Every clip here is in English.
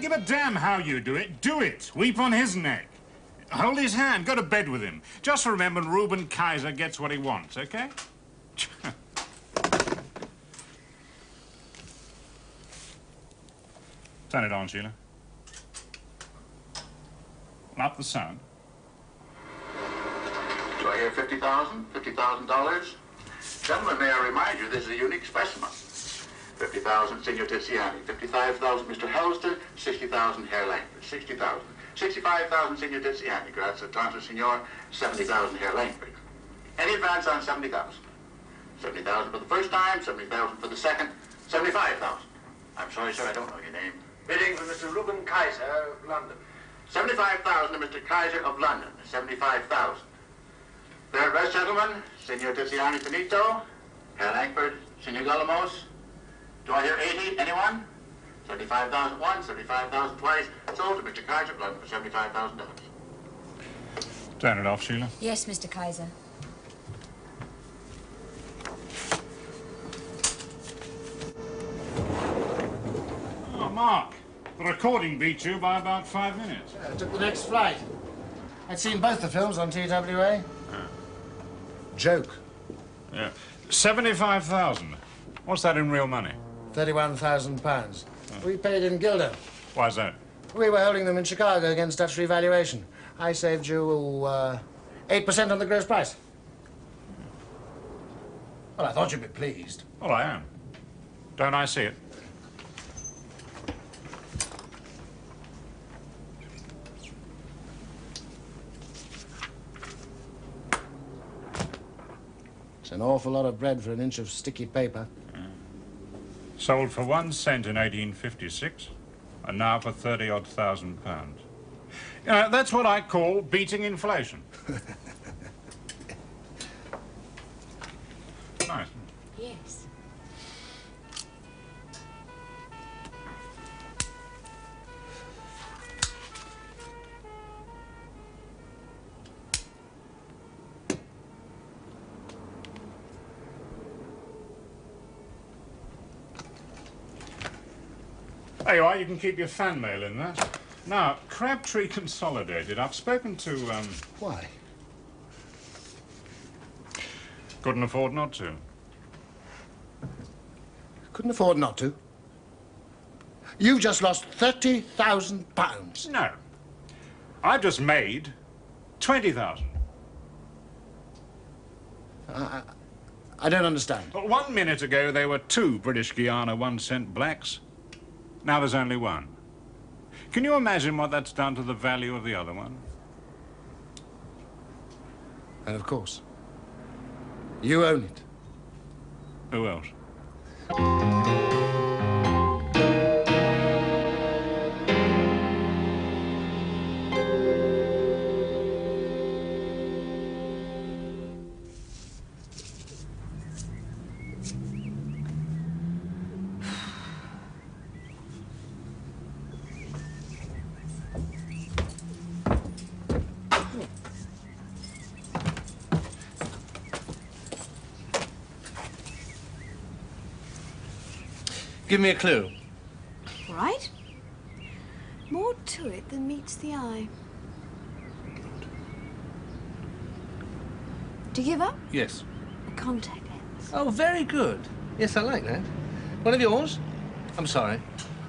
give a damn how you do it. Do it. Weep on his neck. Hold his hand. Go to bed with him. Just remember, Reuben Kaiser gets what he wants, okay? Turn it on, Sheila. Up the sound. Do I hear 50,000? $50,000? Gentlemen, may I remind you, this is a unique specimen. 50,000, Signor Tiziani. 55,000, Mr. Helster. 60,000, Herr Langford. 60,000. 65,000, Signor Tiziani. Grazie tanto, Signor. 70,000, Herr Langford. Any advance on 70,000? 70,000 for the first time, 70,000 for the second, 75,000. I'm sorry, sir, I don't know your name. Bidding for Mr. Reuben Kaiser of London. 75,000 to Mr. Kaiser of London. 75,000. Third rest, gentlemen. Signor Tiziani Finito. Herr Langford. Signor Gullamos. Do I hear 80? Anyone? 75,000 once, 75,000 twice. Sold to Mr. Kaiser of London for $75,000. Turn it off, Sheila. Yes, Mr. Kaiser. Oh, Mark. The recording beat you by about 5 minutes. I took the next flight. I'd seen both the films on TWA. Joke. Yeah. 75,000. What's that in real money? £31,000. We paid in Guilder. Why's that? We were holding them in Chicago against statutory valuation. I saved you 8% on the gross price. Well, I thought you'd be pleased. Well, I am. Don't I see it? It's an awful lot of bread for an inch of sticky paper. Sold for 1 cent in 1856, and now for 30-odd thousand pounds. You know, that's what I call beating inflation. Nice. Yes. There you are, you can keep your fan mail in that. Now, Crabtree Consolidated, I've spoken to, Why? Couldn't afford not to. Couldn't afford not to. You've just lost £30,000. No. I've just made 20,000. I don't understand. Well, 1 minute ago, there were 2 British Guiana 1-cent blacks. Now there's only 1. Can you imagine what that's done to the value of the other one? And of course, you own it. Who else? Give me a clue. Right. More to it than meets the eye. Do you give up? Yes. A contact lens. Oh, very good. Yes, I like that. One of yours? I'm sorry.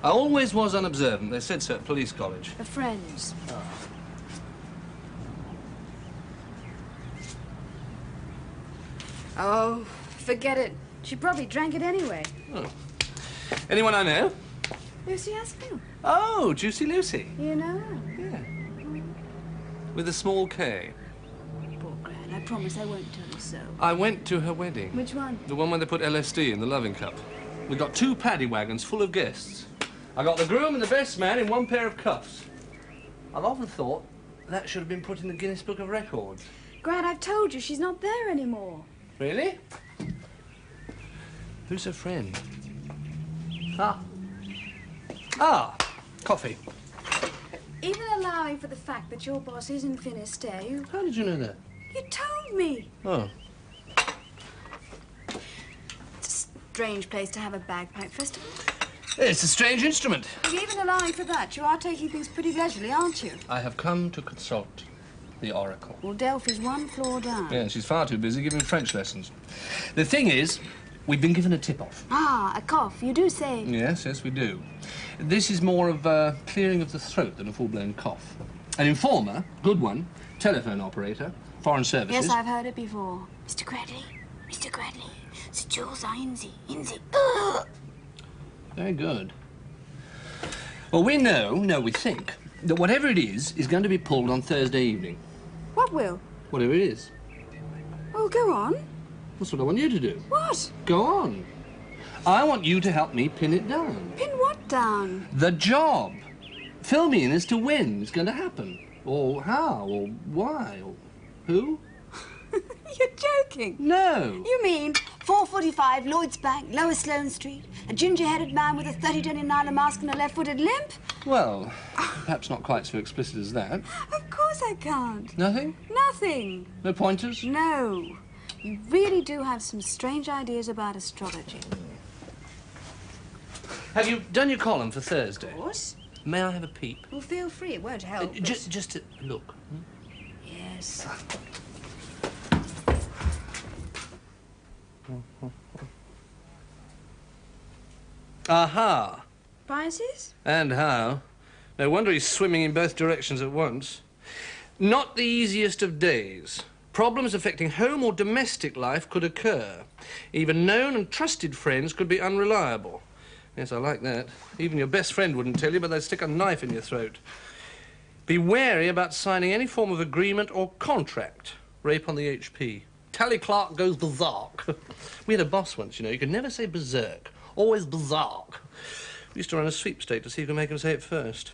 I always was unobservant. They said so at police college. A friend's. Oh, forget it. She probably drank it anyway. Oh. Anyone I know? Lucy Aspinall. Oh, Juicy Lucy. You know her? Yeah. With a small K. Poor Gran. I promise I won't tell you so. I went to her wedding. Which one? The one where they put LSD in the loving cup. We got 2 paddy wagons full of guests. I got the groom and the best man in 1 pair of cuffs. I've often thought that should have been put in the Guinness Book of Records. Gran, I've told you she's not there anymore. Really? Who's her friend? Ah, coffee. Even allowing for the fact that your boss is in Finisterre, you... How did you know that? You told me. Oh. It's a strange place to have a bagpipe festival. It's a strange instrument. But even allowing for that, you are taking things pretty leisurely, aren't you? I have come to consult the oracle. Well, Delphi's one floor down. Yeah, she's far too busy giving French lessons. The thing is, we've been given a tip-off. Ah, a cough, you do say. Yes, we do. This is more of a clearing of the throat than a full-blown cough. An informer, good one, telephone operator, foreign services. Yes, I've heard it before. Mr. Cradley, Mr. Cradley, Sir Jules Inzi. Very good. Well, we think, that whatever it is going to be pulled on Thursday evening. What will? Whatever it is. Oh, go on. That's what I want you to do. What? Go on. I want you to help me pin it down. Pin what down? The job. Fill me in as to when it's going to happen. Or how, or why, or who. You're joking. No. You mean 445 Lloyd's Bank, Lower Sloane Street, a ginger-headed man with a 30-20 nylon mask and a left-footed limp? Well, perhaps not quite so explicit as that. Of course I can't. Nothing? Nothing. No pointers? No. You really do have some strange ideas about astrology. Have you done your column for Thursday? Of course. May I have a peep? Well, feel free. It won't help. Just to look. Yes. Aha! Prices? And how? No wonder he's swimming in both directions at once. Not the easiest of days. Problems affecting home or domestic life could occur. Even known and trusted friends could be unreliable. Yes, I like that. Even your best friend wouldn't tell you, but they'd stick a knife in your throat. Be wary about signing any form of agreement or contract. Rape on the HP. Tally Clark goes berserk. We had a boss once, you know. You could never say berserk. Always berserk. We used to run a sweepstake to see who could make him say it first.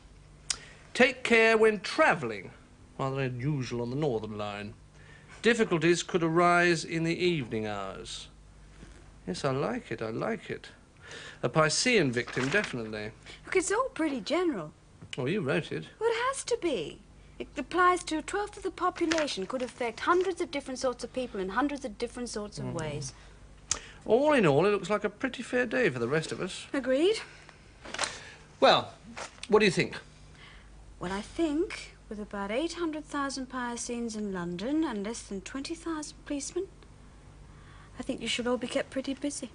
Take care when travelling. Rather unusual on the Northern Line. Difficulties could arise in the evening hours. Yes, I like it. A Piscean victim, definitely. Look, it's all pretty general. Oh, you wrote it. Well, it has to be. It applies to a twelfth of the population, could affect hundreds of different sorts of people in hundreds of different sorts of ways. All in all, it looks like a pretty fair day for the rest of us. Agreed? Well, what do you think? Well, I think with about 800,000 Pisceans in London and less than 20,000 policemen, I think you should all be kept pretty busy.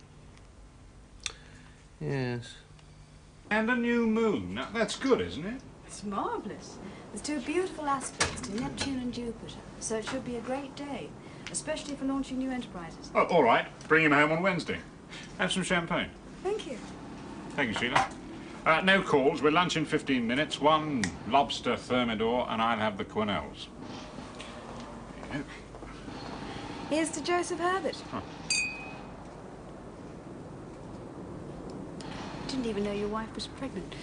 Yes. And a new moon. Now, that's good, isn't it? It's marvellous. There's two beautiful aspects to Neptune and Jupiter, so it should be a great day, especially for launching new enterprises. Oh, all right. Bring him home on Wednesday. Have some champagne. Thank you. Thank you, Sheila. No calls. We'll lunch in 15 minutes. One lobster thermidor, and I'll have the quenelles. Yeah. Here's to Joseph Herbert. Huh. Didn't even know your wife was pregnant.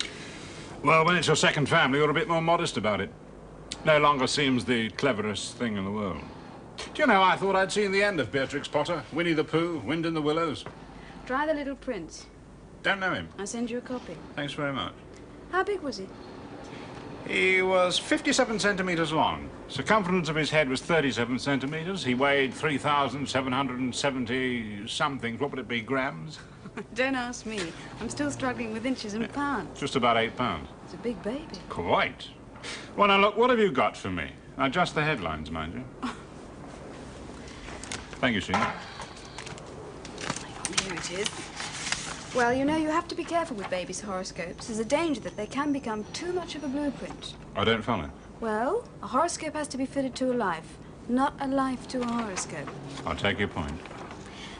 Well, when it's your second family, you're a bit more modest about it. No longer seems the cleverest thing in the world. Do you know, I thought I'd seen the end of Beatrix Potter, Winnie the Pooh, Wind in the Willows. Try The Little Prince. Don't know him. I'll send you a copy. Thanks very much. How big was he? He was 57 centimetres long. Circumference of his head was 37 centimetres. He weighed 3,770 something. What would it be, grams? Don't ask me. I'm still struggling with inches and pounds. Just about 8 pounds. It's a big baby. Quite. Well, now, look, what have you got for me? Now, just the headlines, mind you. Thank you, Sheila. Here it is. Well, you know, you have to be careful with babies' horoscopes. There's a danger that they can become too much of a blueprint. I don't follow. Well, a horoscope has to be fitted to a life, not a life to a horoscope. I'll take your point.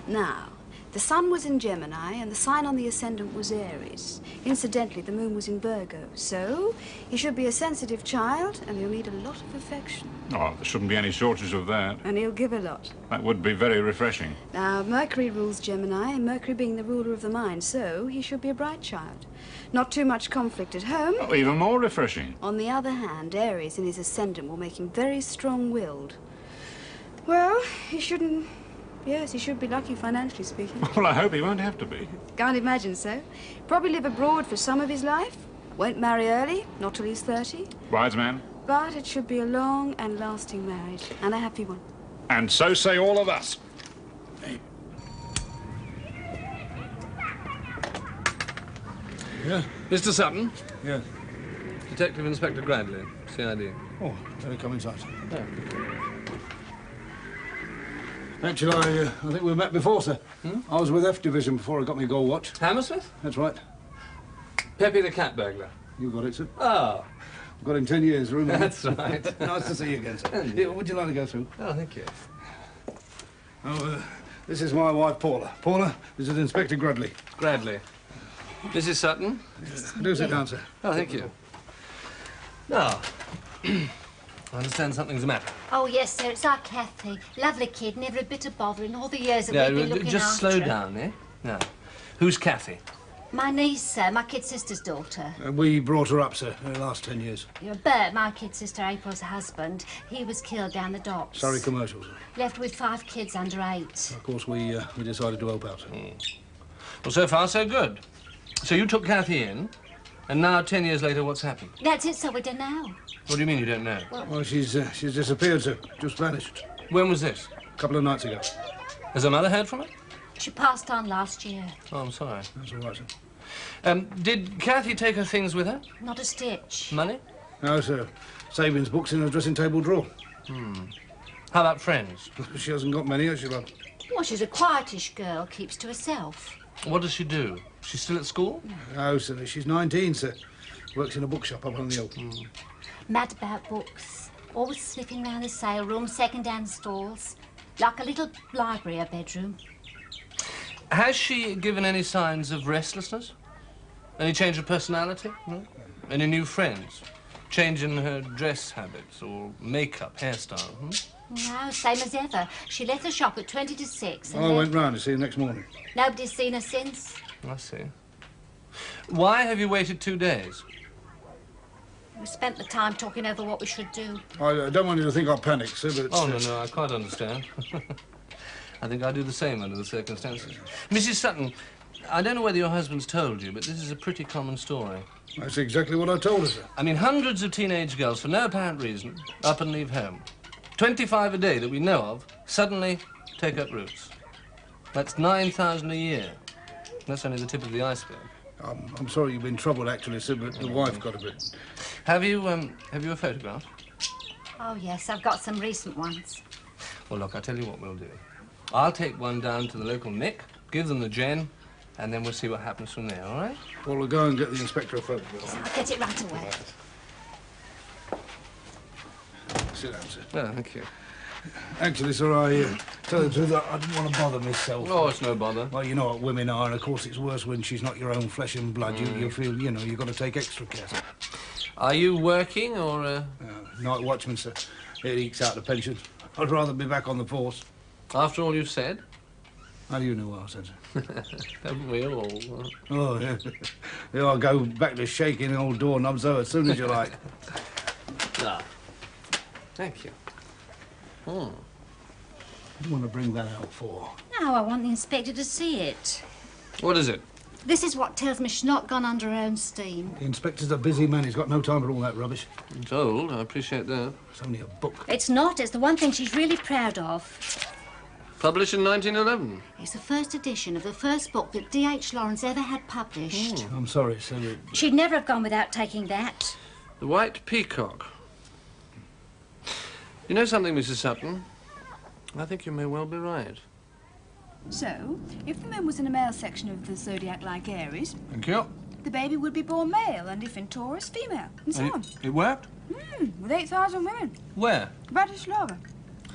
Now, the sun was in Gemini and the sign on the ascendant was Aries. Incidentally, the moon was in Virgo. So, he should be a sensitive child and he'll need a lot of affection. Oh, there shouldn't be any shortage of that. And he'll give a lot. That would be very refreshing. Now, Mercury rules Gemini, and Mercury being the ruler of the mind, so he should be a bright child. Not too much conflict at home. Oh, even more refreshing. On the other hand, Aries in his ascendant will make him very strong-willed. Well, he shouldn't... Yes, he should be lucky financially speaking. Well, I hope he won't have to be. Can't imagine so. Probably live abroad for some of his life. Won't marry early, not till he's 30. Wise man. But it should be a long and lasting marriage, and a happy one. And so say all of us. Yeah? Mr. Sutton, Yeah. Detective Inspector Gradley, CID. Oh, let me come inside. Yeah. Actually, I think we met before, sir. I was with F Division before I got my gold watch. Hammersmith? That's right. Pepe the cat burglar. You got it, sir. Oh, I've got him 10 years, remember? that's right. Nice to see you again, sir. Yeah, would you like to go through? Oh, thank you. Oh, this is my wife, Paula. Paula, this is Inspector Gradley. Gradley. Mrs. Sutton? Do sit down, sir. Oh, thank you. Now, I understand something's the matter. Oh, yes, sir, it's our Kathy. Lovely kid, never a bit of bother in all the years that Yeah, we've been looking just after slow her. down, eh? Now, who's Kathy? My niece, sir, my kid sister's daughter. We brought her up, sir, in the last 10 years. You know, Bert, my kid sister April's husband, he was killed down the docks. Surrey commercials. Left with 5 kids under 8. Of course, we decided to help out, sir. Well, so far, so good. So you took Kathy in, and now, 10 years later, what's happened? That's it, sir, we don't know. What do you mean you don't know? Well, she's disappeared, sir. Just vanished. When was this? A couple of nights ago. Has her mother heard from her? She passed on last year. Oh, I'm sorry. That's all right, sir. Did Kathy take her things with her? Not a stitch. Money? No, sir. Savings books in her dressing table drawer. How about friends? She hasn't got many, has she, love? Well, she's a quietish girl, keeps to herself. What does she do? She's still at school? No, sir. She's 19, sir. Works in a bookshop up on the hill. Mad about books. Always sniffing round the sale room, second-hand stalls. Like a little library, her bedroom. Has she given any signs of restlessness? Any change of personality? No? Any new friends? Change in her dress habits or makeup, hairstyle? No, same as ever. She left the shop at 20 to 6. And I went round to see her next morning. Nobody's seen her since. I see. Why have you waited 2 days? We spent the time talking over what we should do. I don't want you to think I panicked, sir, but... Oh, no, I quite understand. I think I do the same under the circumstances. Mrs. Sutton, I don't know whether your husband's told you, but this is a pretty common story. That's exactly what I told her, sir. I mean, hundreds of teenage girls, for no apparent reason, up and leave home. 25 a day that we know of suddenly take up roots. That's 9,000 a year. That's only the tip of the iceberg. I'm sorry you've been troubled, actually, sir, but the wife got a bit... Have you a photograph? Oh, yes, I've got some recent ones. Well, look, I'll tell you what we'll do. I'll take one down to the local Nick, give them the gen, and then we'll see what happens from there, all right? Well, we'll go and get the inspector a photograph. I'll get it right away. Sit down, sir. Oh, thank you. Actually, sir, I tell you the truth, I didn't want to bother myself. Oh, it's no bother. Well, you know what women are, and of course it's worse when she's not your own flesh and blood. You feel, you know, you've got to take extra care, sir. Are you working or... Night watchman, sir. It ekes out the pension. I'd rather be back on the force. After all you've said? How do you know what I said, sir? Haven't we all? Oh, yeah. Yeah, I'll go back to shaking old doorknobs, though, as soon as you like. Ah. Thank you. What do you want to bring that out for? No, I want the inspector to see it. What is it? This is what tells me she's not gone under her own steam. The inspector's a busy man. He's got no time for all that rubbish. It's old. I appreciate that. It's only a book. It's not. It's the one thing she's really proud of. Published in 1911. It's the first edition of the first book that D.H. Lawrence ever had published. I'm sorry, sir. She'd never have gone without taking that. The White Peacock. You know something, Mrs. Sutton? I think you may well be right. So, if the moon was in a male section of the zodiac like Aries, Thank you. the baby would be born male, and if in Taurus, female, and so on. It worked? With 8,000 women. Where? Bratislava.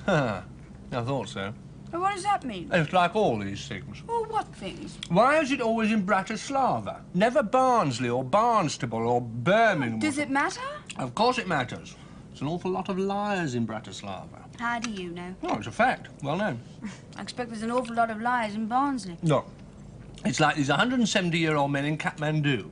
I thought so. But what does that mean? It's like all these things. Well, what things? Why is it always in Bratislava? Never Barnsley or Barnstable or Birmingham? Does it matter? Of course it matters. There's an awful lot of liars in Bratislava. How do you know? Oh, it's a fact. Well known. I expect there's an awful lot of liars in Barnsley. Look, it's like these 170-year-old men in Kathmandu.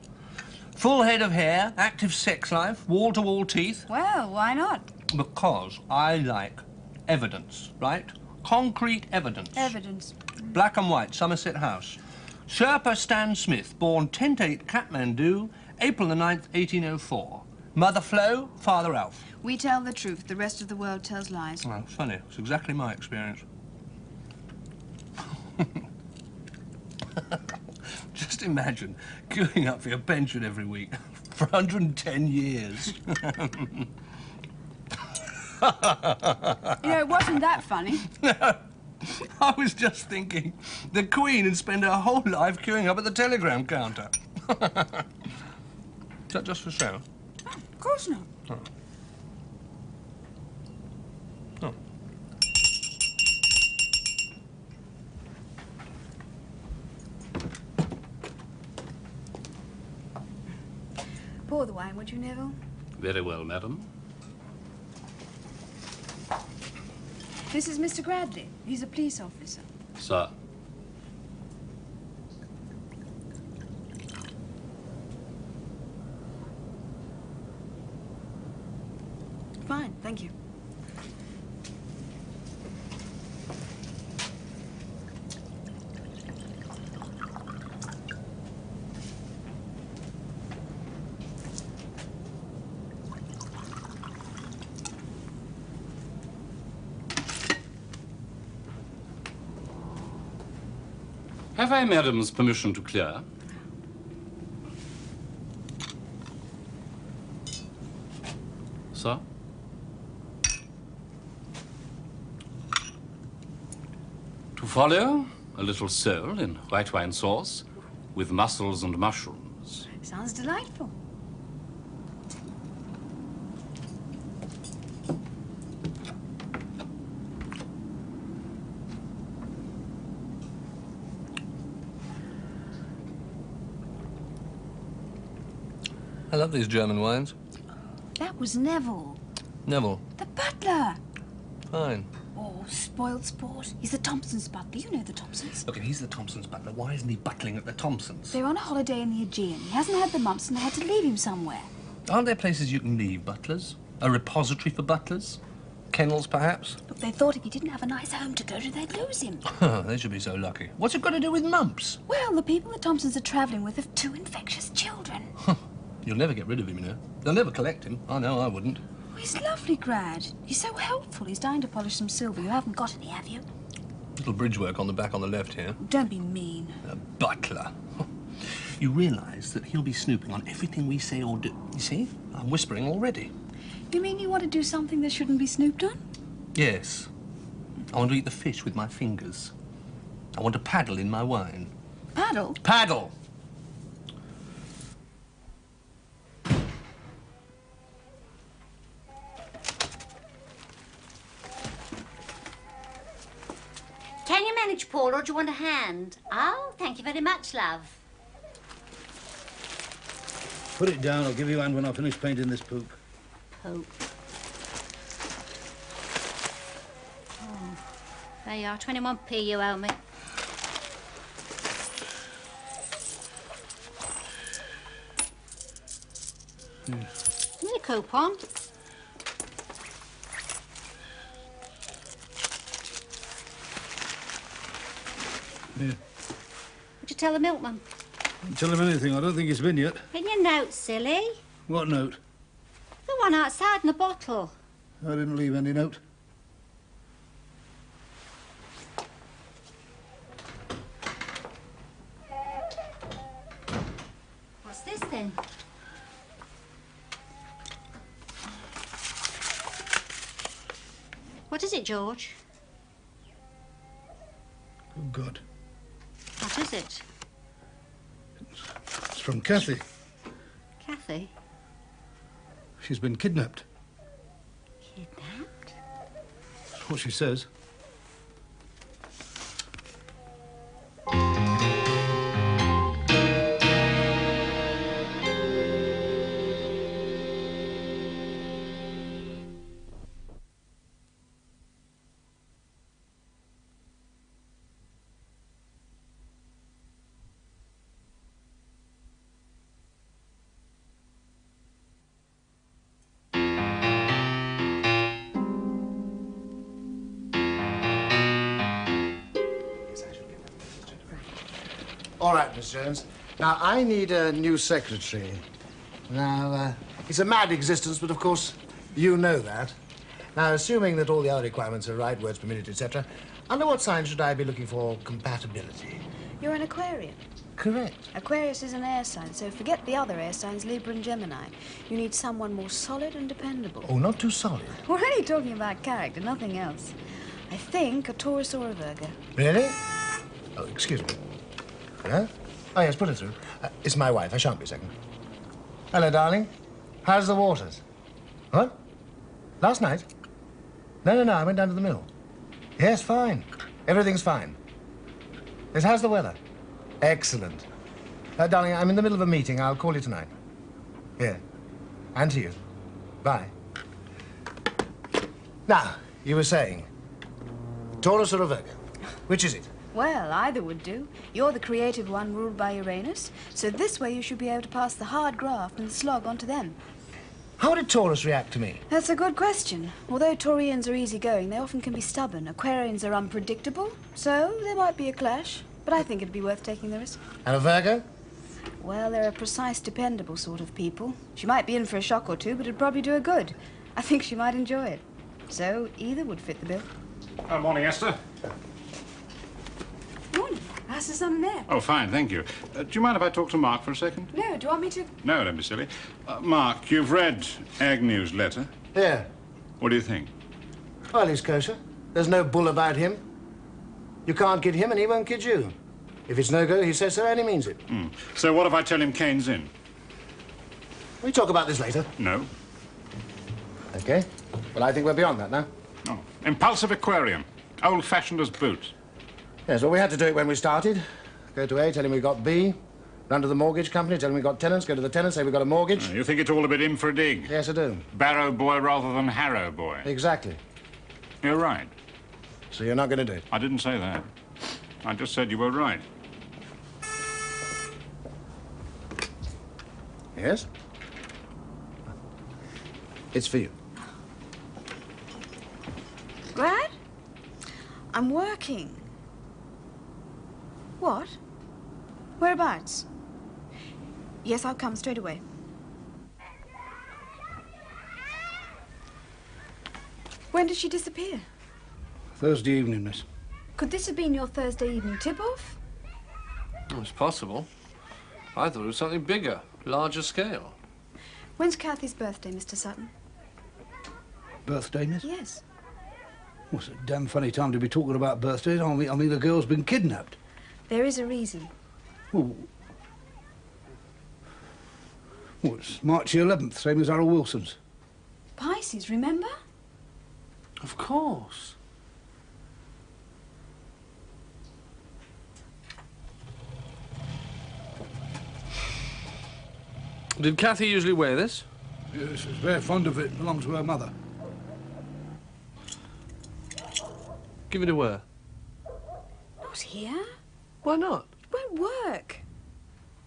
Full head of hair, active sex life, wall-to-wall teeth. Well, why not? Because I like evidence, right? Concrete evidence. Evidence. Black and white, Somerset House. Sherpa Stan Smith, born 10/8 Kathmandu, April the 9th, 1804. Mother Flo, Father Alf. We tell the truth. The rest of the world tells lies. Oh, it's funny. It's exactly my experience. Just imagine queuing up for your pension every week for 110 years. You know, it wasn't that funny. No. I was just thinking the Queen would spend her whole life queuing up at the telegram counter. Is that just for show? Oh, of course not. Oh. Oh. Pour the wine, would you, Neville? Very well, madam. This is Mr. Gradley. He's a police officer. Sir. Fine, thank you. Have I madam's permission to clear? Sir? To follow, a little sole in white wine sauce with mussels and mushrooms. Sounds delightful. I love these German wines. That was Neville. Neville. The butler. Fine. Oh, spoiled sport. He's the Thompsons' butler. You know the Thompsons. Look, if he's the Thompsons' butler, why isn't he butling at the Thompsons? They're on a holiday in the Aegean. He hasn't had the mumps and they had to leave him somewhere. Aren't there places you can leave butlers? A repository for butlers? Kennels, perhaps? Look, they thought if he didn't have a nice home to go to, they'd lose him. They should be so lucky. What's it got to do with mumps? Well, the people the Thompsons are travelling with have 2 infectious children. You'll never get rid of him, you know. They'll never collect him. I know I wouldn't. Oh, he's lovely, Grad. He's so helpful. He's dying to polish some silver. You haven't got any, have you? Little bridge work on the back on the left here. Don't be mean. A butler. You realise that he'll be snooping on everything we say or do. You see? I'm whispering already. You mean you want to do something that shouldn't be snooped on? Yes. I want to eat the fish with my fingers. I want to paddle in my wine. Paddle? Paddle! Can you manage, Paul, or do you want a hand? Oh, thank you very much, love. Put it down. I'll give you a hand when I finish painting this poop. Pope. Oh, there you are, 21p you owe me. Need a coupon? Yeah. Would you tell the milkman? Don't tell him anything. I don't think he's been yet. In your note, silly. What note? The one outside in the bottle. I didn't leave any note. What's this then? What is it, George? Oh, God. What is it? It's from Kathy. Kathy? She's been kidnapped. Kidnapped? That's what she says. All right, Miss Jones. Now, I need a new secretary. Now, it's a mad existence, but of course, you know that. Now, assuming that all the other requirements are right, words per minute, etc., under what sign should I be looking for compatibility? You're an Aquarian. Correct. Aquarius is an air sign, so forget the other air signs, Libra and Gemini. You need someone more solid and dependable. Oh, not too solid. We're only talking about character, nothing else. I think a Taurus or a Virgo. Really? Oh, excuse me. Hello? Oh, yes, put it through. It's my wife. I shan't be a second. Hello, darling. How's the waters? What? Last night? No, I went down to the mill. Yes, fine. Everything's fine. Yes, how's the weather? Excellent. Darling, I'm in the middle of a meeting. I'll call you tonight. Yeah. And to you. Bye. Now, you were saying, Taurus or a Virgo? Which is it? Well, either would do. You're the creative one ruled by Uranus, so this way you should be able to pass the hard graft and the slog on to them. How did Taurus react to me? That's a good question. Although Taurians are easygoing, they often can be stubborn. Aquarians are unpredictable, so there might be a clash. But I think it'd be worth taking the risk. And a Virgo? Well, they're a precise, dependable sort of people. She might be in for a shock or two, but it'd probably do her good. I think she might enjoy it. So either would fit the bill. Morning, Esther. Morning. How's the sun there? Oh, fine, thank you. Do you mind if I talk to Mark for a second? No, do you want me to? No, don't be silly. Mark, you've read Agnew's letter. Yeah. What do you think? Well, he's kosher. There's no bull about him. You can't kid him and he won't kid you. If it's no go, he says so and he means it. So what if I tell him Kane's in? We talk about this later. No. Okay. Well, I think we're beyond that now. Oh. Impulsive Aquarian. Old-fashioned as boots. Yes, well, we had to do it when we started. Go to A, tell him we got B. Run to the mortgage company, tell him we got tenants. Go to the tenants, say we got a mortgage. You think it's all a bit in for a dig? Yes, I do. Barrow boy rather than Harrow boy. Exactly. You're right. So you're not going to do it? I didn't say that. I just said you were right. Yes? It's for you. Glad? I'm working. What? Whereabouts? Yes, I'll come straight away. When did she disappear? Thursday evening, miss. Could this have been your Thursday evening tip-off? Oh, it's possible. I thought it was something bigger, larger scale. When's Kathy's birthday, Mr. Sutton? Birthday, miss? Yes. Well, it's a damn funny time to be talking about birthdays. I mean, the girl's been kidnapped. There is a reason. Well, it's March the 11th, same as Harold Wilson's. Pisces, remember? Of course. Did Kathy usually wear this? Yes, she's very fond of it. Belongs to her mother. Give it to her. Not here. Why not? It won't work.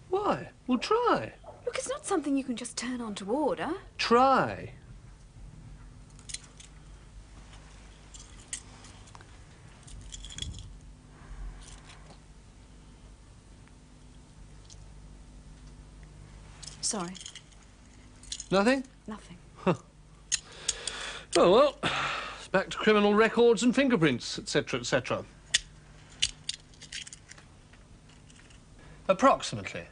Why? We'll try. Look, it's not something you can just turn on to order. Try. Sorry. Nothing? Nothing. Oh, well, it's back to criminal records and fingerprints, etc., etc. Approximately.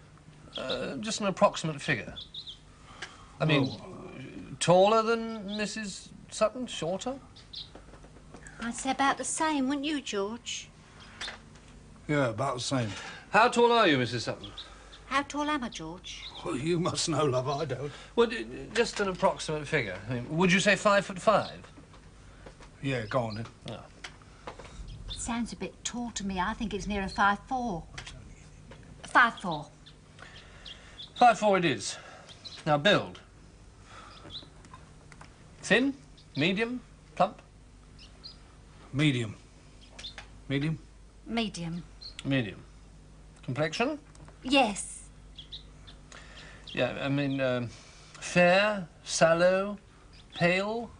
Just an approximate figure. I mean, taller than Mrs. Sutton? Shorter? I'd say about the same, wouldn't you, George? Yeah, about the same. How tall are you, Mrs. Sutton? How tall am I, George? Well, you must know, love, I don't. Well, just an approximate figure. I mean, would you say 5'5"? Yeah, go on then. Oh. Sounds a bit tall to me. I think it's nearer 5'4". 5'4". 5'4" it is. Now, build. Thin? Medium? Plump? Medium. Medium? Medium. Medium. Complexion? Yes. Yeah, I mean, fair, sallow, pale.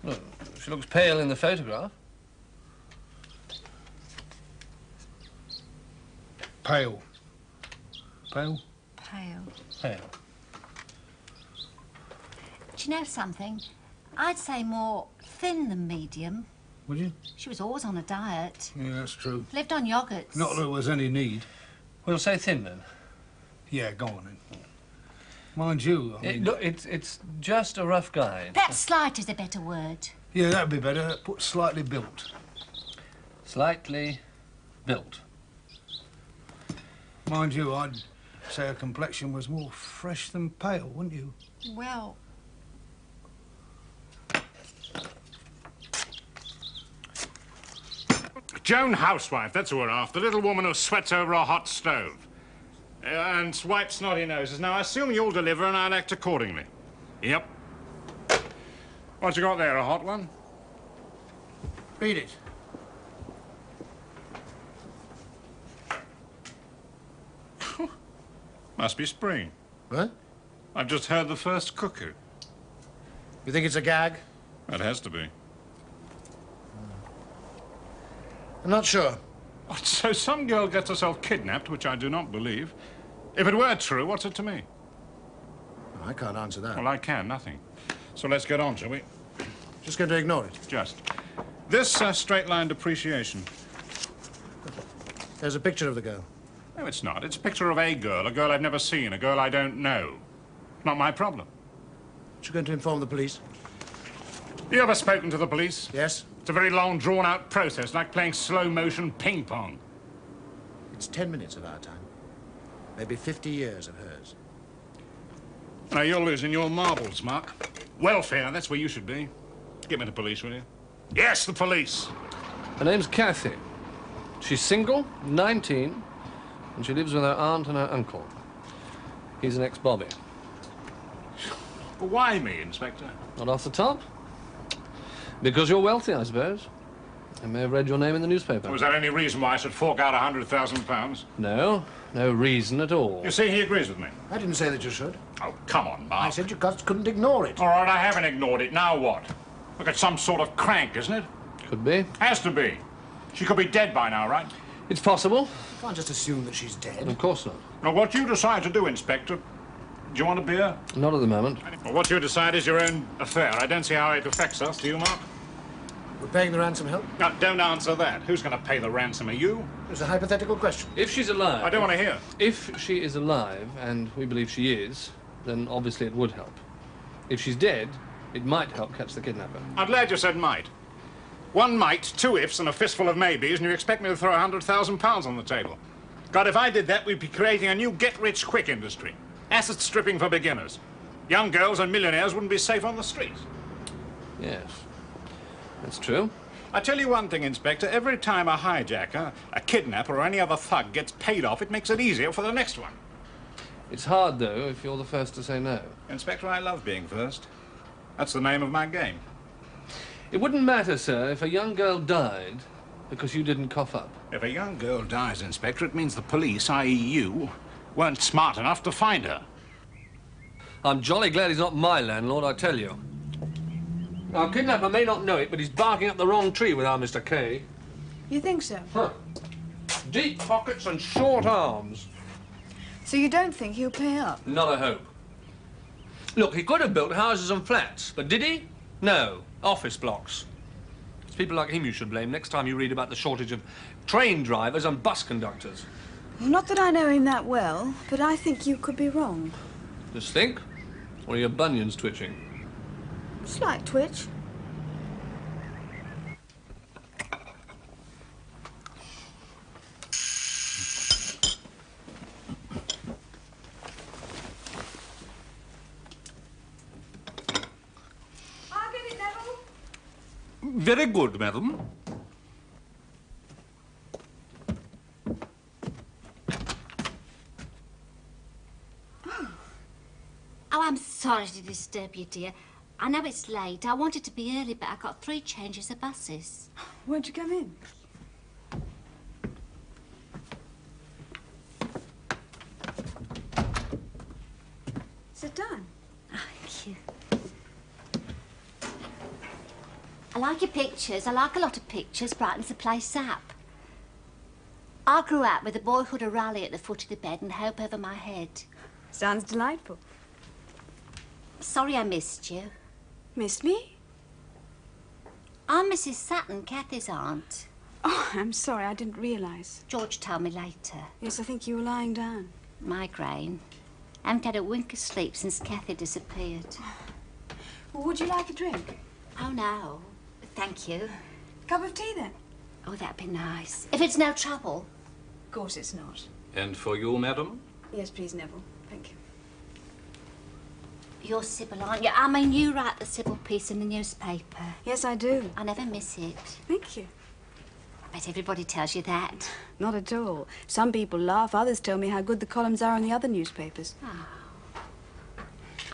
Well, she looks pale in the photograph. Pale. Pale? Pale. Pale. Do you know something? I'd say more thin than medium. Would you? She was always on a diet. Yeah, that's true. Lived on yogurts. Not that there was any need. We'll say thin, then. Yeah, go on then. Mind you, I mean... Look, it's just a rough guide. Perhaps slight is a better word. Yeah, that'd be better. Put slightly built. Slightly built. Mind you, I'd say her complexion was more fresh than pale, wouldn't you? Well... Joan Housewife, that's who we're after. The little woman who sweats over a hot stove. And swipes snotty noses. Now, I assume you'll deliver and I'll act accordingly. Yep. What you got there, a hot one? Read it. Must be spring. What? I've just heard the first cuckoo. You think it's a gag? That has to be. I'm not sure. What, so some girl gets herself kidnapped, which I do not believe. If it were true, what's it to me? I can't answer that. Well, I can, nothing. So let's get on, shall we? Just going to ignore it. Just. This straight-line depreciation. There's a picture of the girl. No, it's not. It's a picture of a girl I've never seen, a girl I don't know. Not my problem. She's going to inform the police? You ever spoken to the police? Yes. It's a very long, drawn-out process, like playing slow-motion ping-pong. It's 10 minutes of our time. Maybe 50 years of hers. Now, you're losing your marbles, Mark. Welfare, that's where you should be. Get me the police, will you? Yes, the police. Her name's Kathy. She's single, 19, and she lives with her aunt and her uncle. He's an ex-bobby. But why me, Inspector? Not off the top. Because you're wealthy, I suppose. I may have read your name in the newspaper. Was there any reason why I should fork out £100,000? No, no reason at all. You see, he agrees with me. I didn't say that you should. Oh, come on, Mark. I said you couldn't ignore it. All right, I haven't ignored it. Now what? Look, it's some sort of crank, isn't it? Could be. Has to be. She could be dead by now, right? It's possible. You can't just assume that she's dead. Of course not. Now, what you decide to do, Inspector, do you want a beer? Not at the moment. Well, what you decide is your own affair. I don't see how it affects us, do you, Mark? We're paying the ransom help? Now, don't answer that. Who's going to pay the ransom? Are you? It's a hypothetical question. If she's alive... I don't want to hear. If she is alive, and we believe she is, then obviously it would help. If she's dead, it might help catch the kidnapper. I'm glad you said might. One might, two ifs, and a fistful of maybes, and you expect me to throw £100,000 on the table. God, if I did that, we'd be creating a new get-rich-quick industry. Asset stripping for beginners. Young girls and millionaires wouldn't be safe on the streets. Yes, that's true. I tell you one thing, Inspector. Every time a hijacker, a kidnapper, or any other thug gets paid off, it makes it easier for the next one. It's hard, though, if you're the first to say no. Inspector, I love being first. That's the name of my game. It wouldn't matter, sir, if a young girl died because you didn't cough up. If a young girl dies, Inspector, it means the police, i.e. you, weren't smart enough to find her. I'm jolly glad he's not my landlord, I tell you. Our kidnapper may not know it, but he's barking up the wrong tree with our Mr. K. You think so? Huh. Deep pockets and short arms. So you don't think he'll pay up? Not a hope. Look, he could have built houses and flats, but did he? No. Office blocks. It's people like him you should blame next time you read about the shortage of train drivers and bus conductors. Well, not that I know him that well, but I think you could be wrong. Just think. Or are your bunions twitching? Slight twitch. I'll get it, Neville. Very good, madam. Oh, I'm sorry to disturb you, dear. I know it's late. I wanted to be early, but I got 3 changes of buses. Where'd you come in? Sit down. Thank you. I like your pictures. I like a lot of pictures. Brightens the place up. I grew up with a boyhood of rally at the foot of the bed and hope over my head. Sounds delightful. Sorry I missed you. Missed me? I'm Mrs. Sutton, Kathy's aunt. Oh, I'm sorry, I didn't realise. George told me later. Yes, I think you were lying down. Migraine. Haven't had a wink of sleep since Kathy disappeared. Well, would you like a drink? Oh, no. Thank you. Cup of tea, then? Oh, that'd be nice. If it's no trouble. Of course it's not. And for you, madam? Yes, please, Neville. Thank you. You're Sybil, aren't you? I mean, you write the Sybil piece in the newspaper. Yes, I do. I never miss it. Thank you. I bet everybody tells you that. Not at all. Some people laugh, others tell me how good the columns are in the other newspapers. Oh.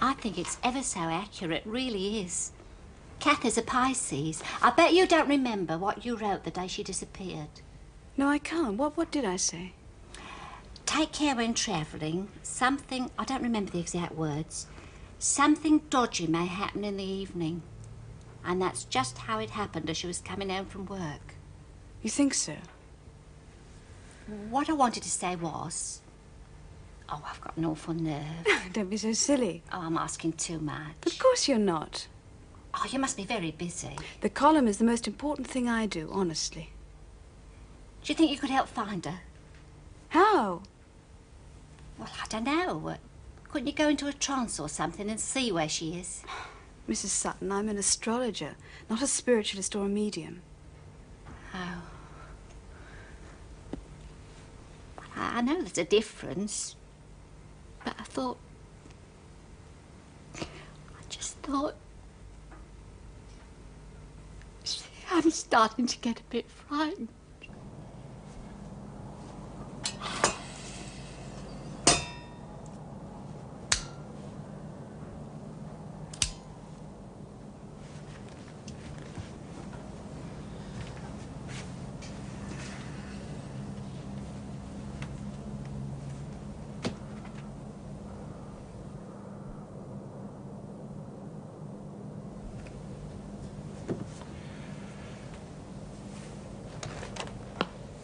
I think it's ever so accurate, really is. Kath is a Pisces. I bet you don't remember what you wrote the day she disappeared. No, I can't. What did I say? Take care when travelling. Something, I don't remember the exact words, something dodgy may happen in the evening. And that's just how it happened as she was coming home from work. You think so? What I wanted to say was... Oh, I've got an awful nerve. Don't be so silly. Oh, I'm asking too much. Of course you're not. Oh, you must be very busy. The column is the most important thing I do, honestly. Do you think you could help find her? How? Well, I don't know. Couldn't you go into a trance or something and see where she is? Mrs. Sutton, I'm an astrologer, not a spiritualist or a medium. Oh. I know there's a difference, but I just thought... See, I'm starting to get a bit frightened.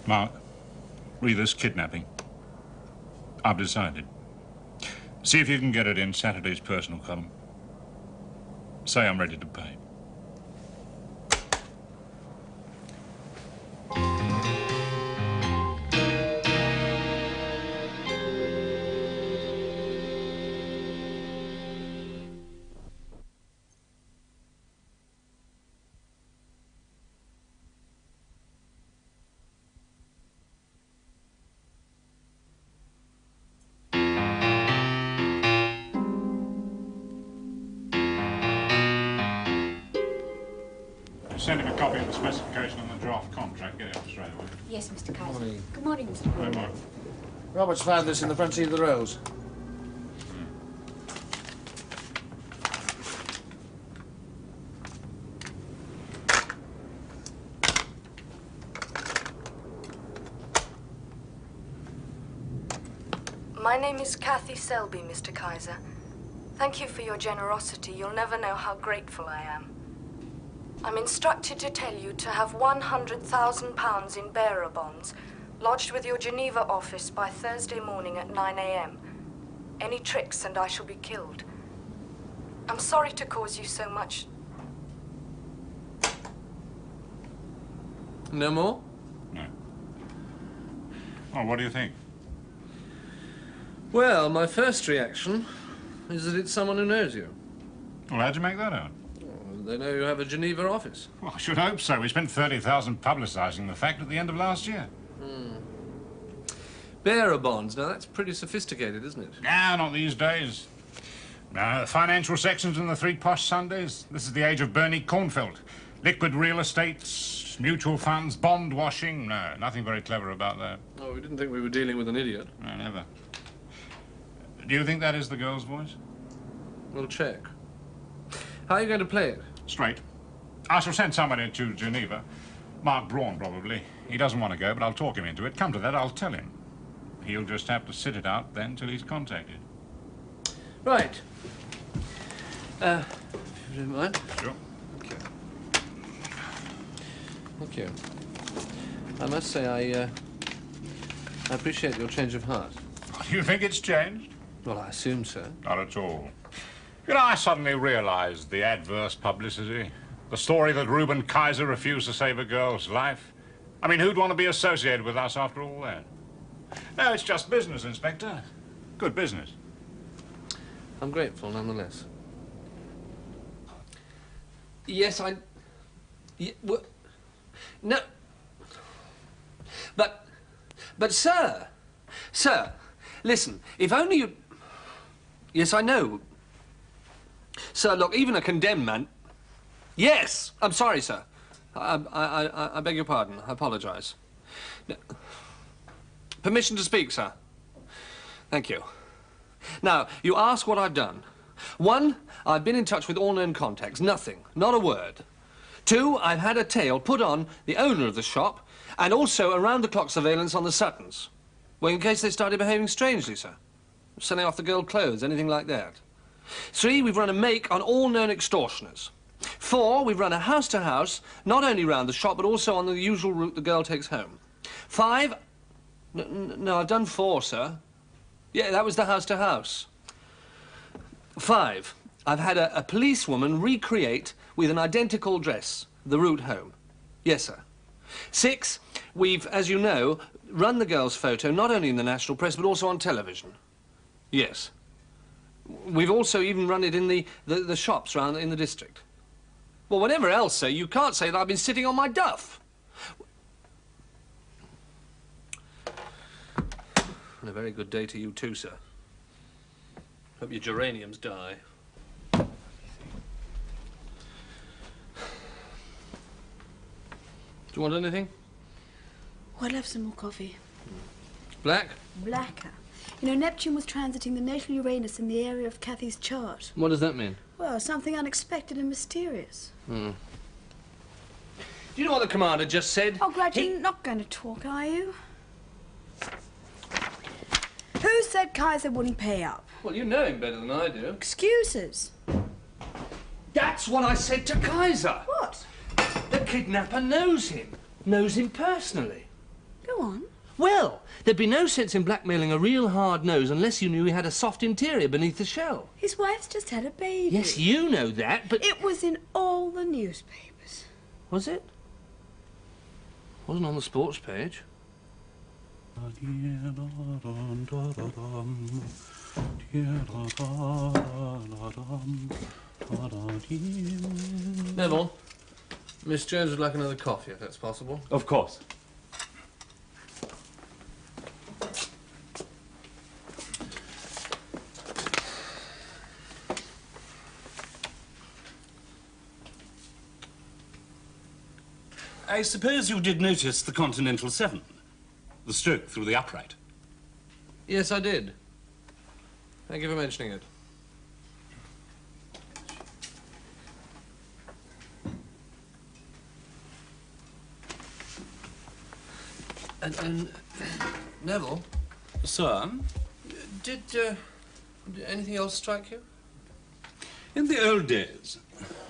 Mark, read this kidnapping. I've decided. See if you can get it in Saturday's personal column. Say I'm ready to pay. Send him a copy of the specification and the draft contract. Get it up straight away. Yes, Mr. Kaiser. Morning. Good morning, Mr. Hey, Mark. Robert's found this in the front seat of the Rose. My name is Kathy Selby, Mr. Kaiser. Thank you for your generosity. You'll never know how grateful I am. I'm instructed to tell you to have £100,000 in bearer bonds lodged with your Geneva office by Thursday morning at 9 a.m. Any tricks and I shall be killed. I'm sorry to cause you so much. No more? No. Well, what do you think? Well, my first reaction is that it's someone who knows you. Well, how'd you make that out? They know you have a Geneva office. Well, I should hope so. We spent 30,000 publicising the fact at the end of last year. Bearer bonds. Now, that's pretty sophisticated, isn't it? Nah, not these days. No, financial sections in the three posh Sundays. This is the age of Bernie Cornfeld. Liquid real estates, mutual funds, bond washing. No, nothing very clever about that. Oh, we didn't think we were dealing with an idiot. No, never. Do you think that is the girl's voice? We'll check. How are you going to play it? Straight. I shall send somebody to Geneva. Mark Braun, probably. He doesn't want to go, but I'll talk him into it. Come to that, I'll tell him. He'll just have to sit it out then till he's contacted. Right. If you don't mind. Sure. Thank you. Thank you. I must say, I appreciate your change of heart. You think it's changed? Well, I assume so. Not at all. You know, I suddenly realized the adverse publicity. The story that Reuben Kaiser refused to save a girl's life. I mean, who'd want to be associated with us after all that? No, it's just business, Inspector. Good business. I'm grateful, nonetheless. Yes, no. But, sir, listen, if only you... Yes, I know. Sir, look, even a condemned man... Yes, I'm sorry, sir. I beg your pardon. I apologise. No. Permission to speak, sir. Thank you. Now, you ask what I've done. 1, I've been in touch with all known contacts. Nothing. Not a word. 2, I've had a tail put on the owner of the shop and also around-the-clock surveillance on the Suttons. Well, in case they started behaving strangely, sir. Selling off the girl clothes, anything like that. 3, we've run a make on all known extortioners. 4, we've run a house-to-house, not only round the shop, but also on the usual route the girl takes home. 5... No, I've done 4, sir. Yeah, that was the house-to-house. 5, I've had a policewoman recreate with an identical dress the route home. Yes, sir. 6, we've, as you know, run the girl's photo not only in the national press, but also on television. Yes. We've also even run it in the shops round in the district. Well, whatever else, sir, you can't say that I've been sitting on my duff. And a very good day to you too, sir. Hope your geraniums die. Do you want anything? Well, I'll have some more coffee. Black? Blacker. You know, Neptune was transiting the natal Uranus in the area of Cathy's chart. What does that mean? Well, something unexpected and mysterious. Do you know what the commander just said? Oh, Grudge, you're not going to talk, are you? Who said Kaiser wouldn't pay up? Well, you know him better than I do. Excuses. That's what I said to Kaiser. What? The kidnapper knows him. Knows him personally. Go on. Well, there'd be no sense in blackmailing a real hard nose unless you knew he had a soft interior beneath the shell. His wife's just had a baby. Yes, you know that, but... It was in all the newspapers. Was it? Wasn't on the sports page. Neville, Miss Jones would like another coffee, if that's possible. Of course. I suppose you did notice the Continental 7, the stroke through the upright. Yes, I did. Thank you for mentioning it. And Neville? Sir? Did anything else strike you? In the old days,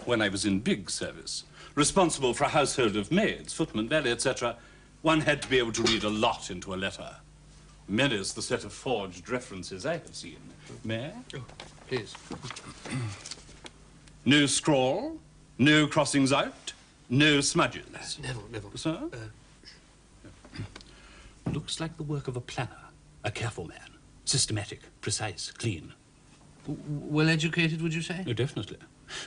when I was in big service, responsible for a household of maids, footmen, valet, etc., one had to be able to read a lot into a letter. Many's the set of forged references I have seen. May I? Oh, please. No scrawl, no crossings out, no smudges. Neville. Sir? Looks like the work of a planner, a careful man. Systematic, precise, clean. Well educated, would you say? Oh, definitely.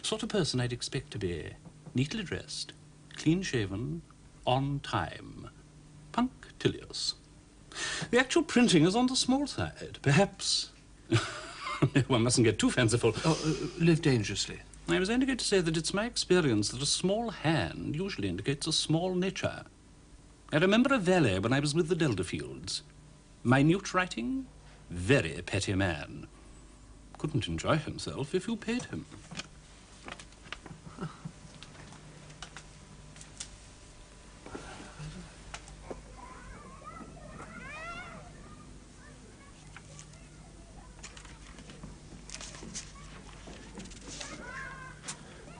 Sort of person I'd expect to be neatly dressed, clean-shaven, on time, punctilious. The actual printing is on the small side. Perhaps... one mustn't get too fanciful. Live dangerously. I was only going to say that it's my experience that a small hand usually indicates a small nature. I remember a valet when I was with the Delderfields. Minute writing, very petty man. Couldn't enjoy himself if you paid him.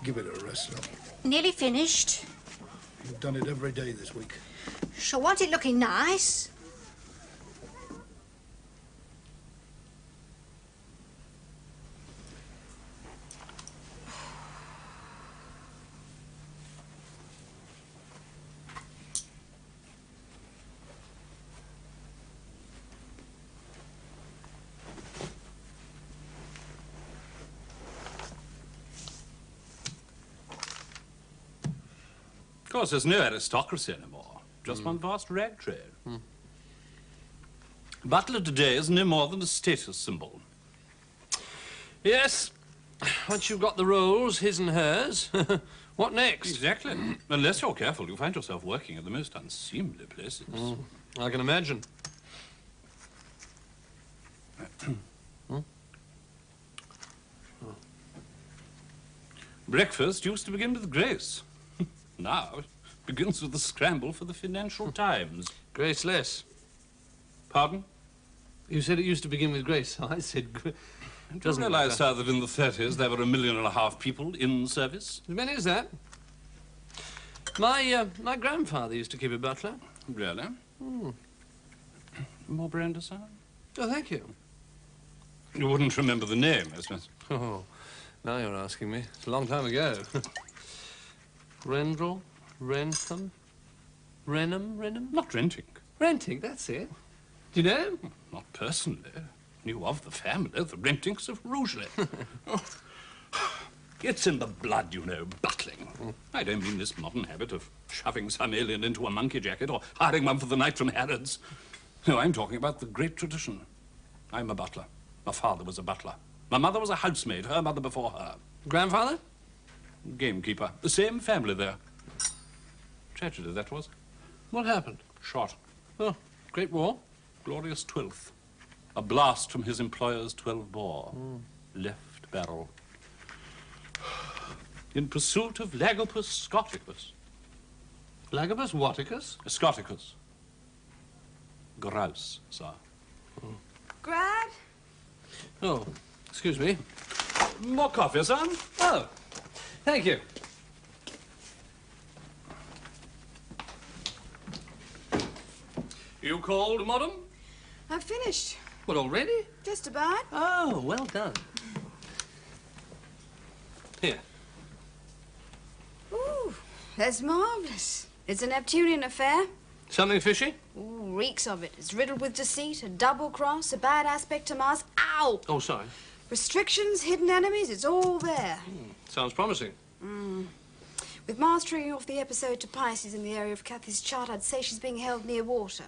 Give it a rest, love. Nearly finished. You've done it every day this week. Shall want it looking nice. course, there's no aristocracy anymore. Just one vast rag trade. Butler today is no more than a status symbol. Yes. Once you've got the roles, his and hers, what next? Exactly. Unless you're careful, you'll find yourself working at the most unseemly places. I can imagine. Breakfast used to begin with grace. Now it begins with the scramble for the Financial Times. Graceless. Pardon? You said it used to begin with grace. I said... Doesn't realize, sir, that in the 30s there were 1.5 million people in service? As many as that? My grandfather used to keep a butler. Really? More brandy, sir? Oh, thank you. You wouldn't remember the name, isn't it? Oh, now you're asking me. It's a long time ago. Rendrell? Rentham? Renham? Not renting. Renting, that's it. Do you know? Not personally. Knew of the family, the Rentings of Rugeley. It's in the blood, you know, butling. I don't mean this modern habit of shoving some alien into a monkey jacket or hiring one for the night from Harrods. No, I'm talking about the great tradition. I'm a butler. My father was a butler. My mother was a housemaid, her mother before her. Grandfather? Gamekeeper. The same family there. Tragedy, that was. What happened? Shot. Oh, Great War? Glorious 12th. A blast from his employer's 12-bore. Left barrel. In pursuit of Lagopus scoticus. Lagopus whaticus? Scoticus. Grouse, sir. Grad? Oh, excuse me. More coffee, son? Oh, thank you. You called, madam? I've finished. What, already? Just about. Oh, well done. Here. Ooh, that's marvellous. It's a Neptunian affair. Something fishy? Ooh, reeks of it. It's riddled with deceit, a double cross, a bad aspect to Mars. Ow! Oh, sorry. Restrictions, hidden enemies, it's all there. Sounds promising. With Mars triggering off the episode to Pisces in the area of Kathy's chart, I'd say she's being held near water.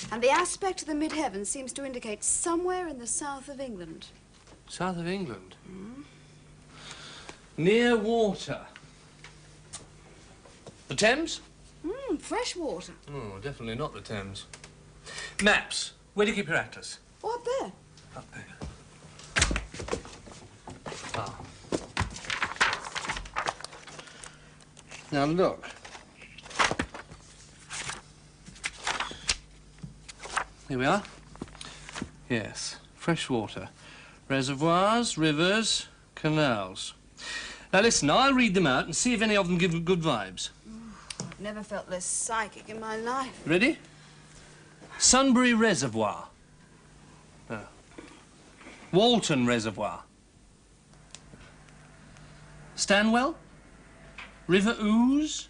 And the aspect of the mid-heavens seems to indicate somewhere in the south of England. South of England? Near water. The Thames? Fresh water. Oh, definitely not the Thames. Maps. Where do you keep your atlas? What there? Up there. Ah. Now look. Here we are. Yes, fresh water. Reservoirs, rivers, canals. Now listen, I'll read them out and see if any of them give good vibes. I've never felt less psychic in my life. Ready? Sunbury Reservoir. Walton Reservoir. Stanwell? River Ouse?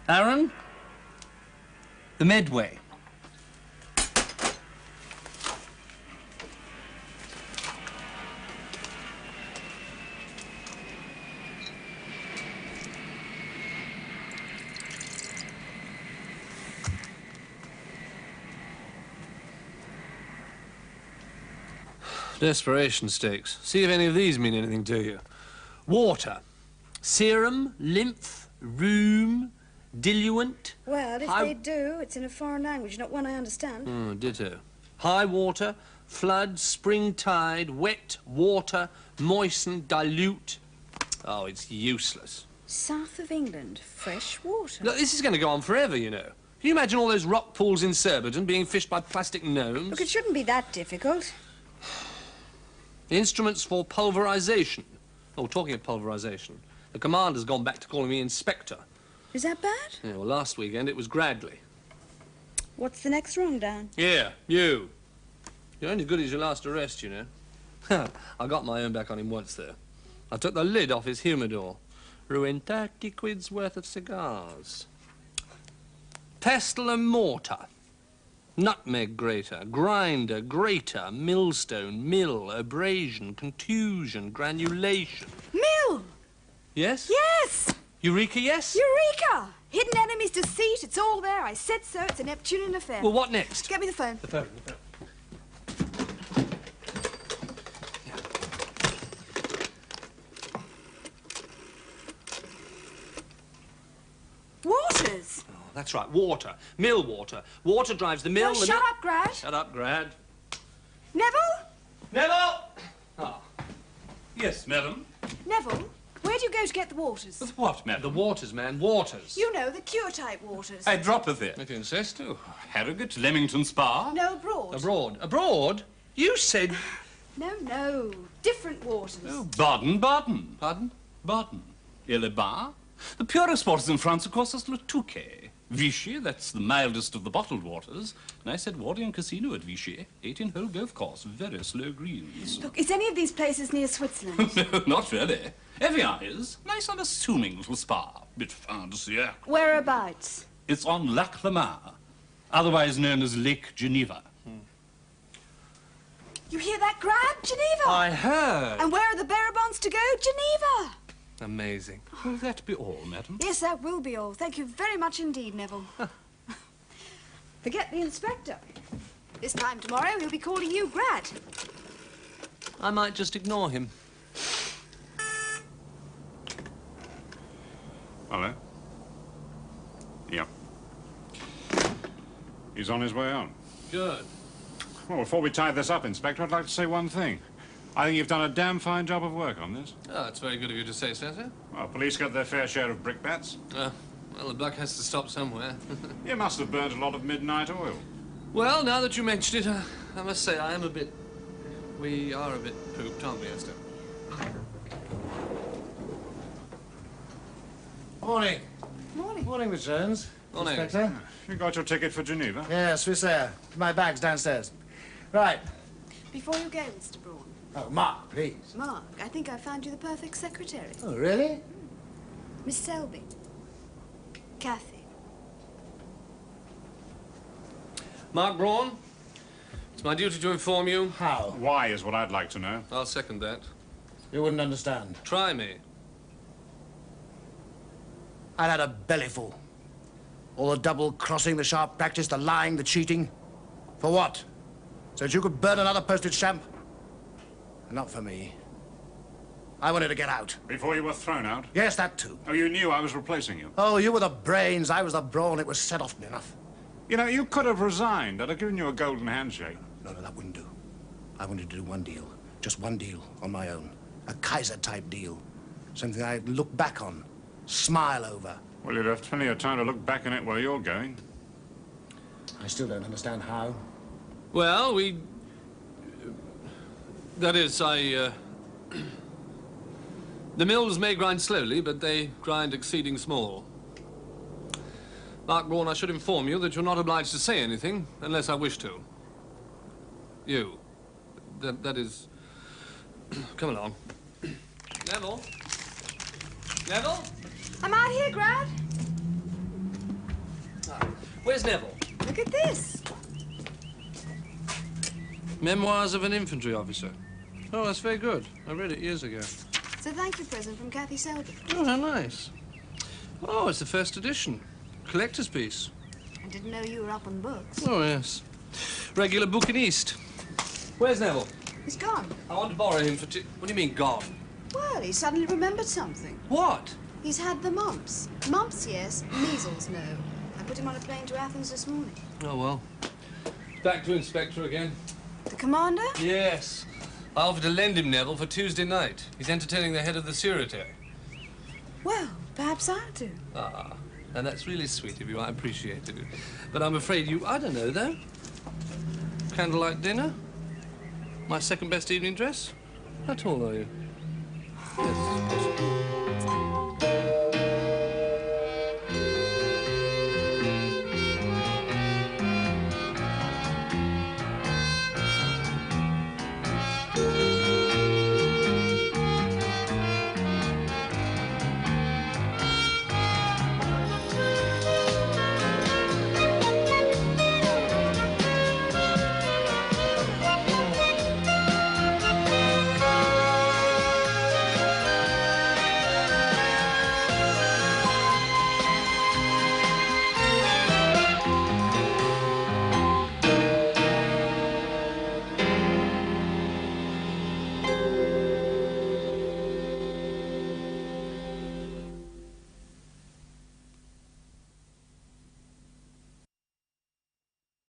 Arun? The Medway. Desperation stakes. See if any of these mean anything to you. Water. Serum, lymph, rheum, diluent. Well, if they do, it's in a foreign language, not one I understand. Ditto. High water, flood, spring tide, wet, water, moisten, dilute. Oh, it's useless. South of England, fresh water. Look, this is going to go on forever, you know. Can you imagine all those rock pools in Surbiton being fished by plastic gnomes? Look, it shouldn't be that difficult. Instruments for pulverization. Oh, talking of pulverization, the commander's gone back to calling me inspector. Is that bad? Yeah, well, last weekend it was Gradley. What's the next rung down? Yeah, you. You're only as good as your last arrest, you know. I got my own back on him once, though. I took the lid off his humidor. Ruined 30 quid's worth of cigars. Pestle and mortar. Nutmeg grater, grinder, grater, millstone, mill, abrasion, contusion, granulation. Mill! Yes? Yes! Eureka, yes? Eureka! Hidden enemy's deceit. It's all there. I said so. It's a Neptunian affair. Well, what next? Get me the phone. The phone. Waters! Oh, that's right, water. Mill water. Water drives the mill. Oh, shut up, Grad. Shut up, Grad. Neville? Neville! Ah. Yes, madam. Neville, where do you go to get the waters? With what, madam? The waters, man. Waters. You know, the cure-type waters. A drop of it. If you insist. Oh, Harrogate, Leamington Spa. No, abroad. Abroad. Abroad? You said... No. Different waters. Oh, Baden. Pardon? Baden. Bar. The purest waters in France, of course, is Le Touquet. Vichy, that's the mildest of the bottled waters. Nice Edwardian casino at Vichy. 18-hole golf course, very slow greens. Look, is any of these places near Switzerland? No, not really. Evian is. Nice unassuming little spa. Bit fin de siècle. Whereabouts? It's on Lac Le Mans, otherwise known as Lake Geneva. You hear that, Grad? Geneva! I heard. And where are the barabons to go? Geneva! Amazing. Will that be all, madam? Yes, that will be all. Thank you very much indeed, Neville. Forget the inspector. This time tomorrow, he'll be calling you Grad. I might just ignore him. Hello? Yep. He's on his way on. Good. Well, before we tie this up, Inspector, I'd like to say one thing. I think you've done a damn fine job of work on this. Oh, it's very good of you to say so, sir. Well, police got their fair share of brickbats. Well, the buck has to stop somewhere. You must have burnt a lot of midnight oil. Well, now that you mention it, I must say I am a bit... We are a bit pooped, aren't we, Esther? Morning. Morning. Morning, Miss Jones. Morning. Inspector. You got your ticket for Geneva? Yeah, Swiss Air. My bag's downstairs. Right. Before you go, Mr. Braun. Oh, Mark, please. Mark, I think I found you the perfect secretary. Oh, really? Miss Selby. Kathy. Mark Braun, it's my duty to inform you. How? Why is what I'd like to know. I'll second that. You wouldn't understand. Try me. I'd had a bellyful. All the double-crossing, the sharp practice, the lying, the cheating. For what? So that you could burn another postage stamp? Not for me. I wanted to get out. Before you were thrown out? Yes, that too. Oh, you knew I was replacing you? Oh, you were the brains, I was the brawn. It was said often enough. You know, you could have resigned. I'd have given you a golden handshake. No, that wouldn't do. I wanted to do one deal. Just one deal on my own. A Kaiser-type deal. Something I'd look back on, smile over. Well, you'd have plenty of time to look back on it where you're going. I still don't understand how. Well, that is, the mills may grind slowly, but they grind exceeding small. Mark Braun, I should inform you that you're not obliged to say anything unless I wish to. You. That is... Come along. Neville? Neville? I'm out here, Grad. Where's Neville? Look at this. Memoirs of an infantry officer. Oh, that's very good. I read it years ago. It's a thank you present from Kathy Selby. Oh, how nice. Oh, it's the first edition. Collector's piece. I didn't know you were up on books. Oh, yes. Regular bouquiniste. Where's Neville? He's gone. I want to borrow him for What do you mean, gone? Well, he suddenly remembered something. What? He's had the mumps. Mumps, yes. Measles, no. I put him on a plane to Athens this morning. Oh, well. Back to Inspector again. The commander? Yes. I offered to lend him Neville for Tuesday night. He's entertaining the head of the Sûreté. Well, perhaps I'll do. Ah, and that's really sweet of you. I appreciate it. But I'm afraid you... I don't know, though. Candlelight dinner? My second best evening dress? How tall are you?